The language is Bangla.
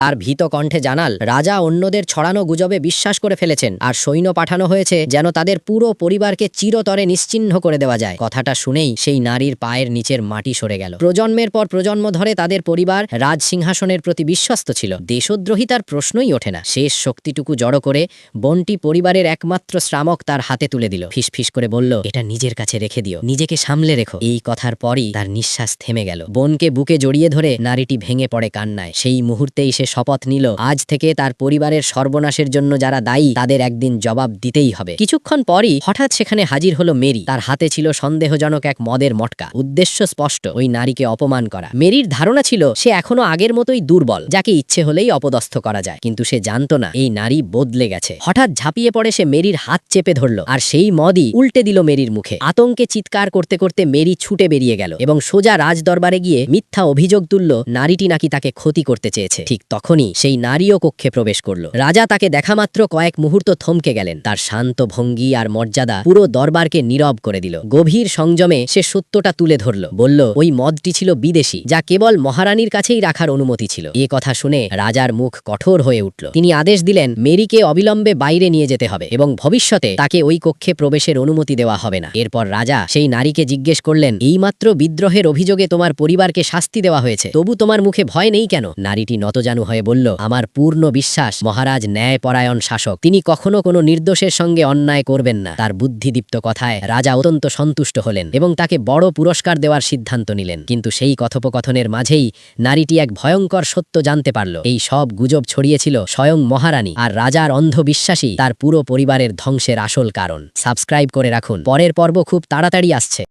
আর ভীত কণ্ঠে জানাল রাজা অন্যদের ছড়ানো গুজবে বিশ্বাস করে ফেলেছেন আর সৈন্য পাঠানো হয়েছে যেন তাদের পুরো পরিবারকে চিরতরে নিশ্চিহ্ন করে দেওয়া যায়। কথাটা শুনেই সেই নারীর পায়ের নিচের মাটি সরে গেল। প্রজন্মের পর প্রজন্ম ধরে তাদের পরিবার রাজ সিংহাসনের প্রতি বিশ্বস্ত ছিল। দেশদ্রোহিতার প্রশ্নই ওঠে না। শেষ শক্তিটুকু জড়ো করে বোনটি পরিবারের একমাত্র শ্রামক তার হাতে তুলে দিল। ফিসফিস করে বলল, এটা নিজের কাছে রেখে দিও, নিজেকে সামলে রেখো। এই কথার পরই তার নিঃশ্বাস থেমে গেল। বোনকে বুকে জড়িয়ে ধরে নারীটি ভেঙে পড়ে কান্নায়। সেই মুহূর্তেই সে শপথ নিল, আজ থেকে তার পরিবারের সর্বনাশের জন্য যারা দায়ী তাদের একদিন জবাব দিতেই হবে। কিছুক্ষণ পরই হঠাৎ সেখানে হাজির হলো মেরি। তার হাতে ছিল সন্দেহজনক এক মদের মটকা। উদ্দেশ্য স্পষ্ট, ওই নারীকে অপমান করা। মেরির ধারণা ছিল সে এখনো আগের মতোই দুর্বল, যাকে ইচ্ছে হলেই অপদস্থ করা যায়। কিন্তু সে জানতো না এই নারী বদলে গেছে। হঠাৎ ঝাঁপিয়ে পড়ে সে মেরির হাত চেপে ধরল আর সেই মদই উল্টে দিল মেরির মুখে। আতঙ্কে চিৎকার করতে করতে মেরি ছুটে বেরিয়ে গেল এবং সোজা রাজ দরবারে গিয়ে মিথ্যা অভিযোগ তুলল নারীটি নাকি তাকে ক্ষতি করতে চেয়েছে। ঠিক তখনই সেই নারীও কক্ষে প্রবেশ করল। রাজা তাকে দেখামাত্র কয়েক মুহূর্ত থমকে গেলেন। তার শান্ত ভঙ্গি আর মর্যাদা পুরো দরবারকে নীরব করে দিল। গভীর সংযমে সে সত্যটা তুলে ধরল। বলল, ওই মদটি ছিল বিদেশি, যা কেবল মহারানীর কাছেই রাখার অনুমতি ছিল। এ কথা শুনে রাজার মুখ কঠোর হয়ে উঠল। তিনি আদেশ দিলেন, মেরিকে অবিলম্বে বাইরে নিয়ে যেতে হবে এবং ভবিষ্যতে তাকে ওই কক্ষে প্রবেশের অনুমতি দেওয়া হবে না। এরপর রাজা সেই নারীকে জিজ্ঞেস করলেন, এইমাত্র বিদ্রোহের অভিযোগে তোমার পরিবারকে শাস্তি দেওয়া হয়েছে, তবু তোমার মুখে ভয় নেই কেন? নারীটি নতজানু হয়ে বলল, আমার পূর্ণ বিশ্বাস মহারাজ ন্যায়পরায়ণ শাসক, তিনি কখনো কোনো নির্দোষের সঙ্গে অন্যায় করবেন না। তার বুদ্ধিদীপ্ত কথায় রাজা অত্যন্ত সন্তুষ্ট হলেন এবং তাকে বড় পুরস্কার দেওয়ার সিদ্ধান্ত নিলেন। কিন্তু সেই কথোপকথনের মাঝেই নারীটি এক ভয়ঙ্কর সত্য জানতে পারল। এই সব গুজব ছড়িয়েছিল স্বয়ং মহারানী, আর রাজার অন্ধবিশ্বাসী তার পুরো পরিবারের ধ্বংসের আসল কারণ। সাবস্ক্রাইব করে রাখুন, পরের পর্ব খুব তাড়াতাড়ি আসছে।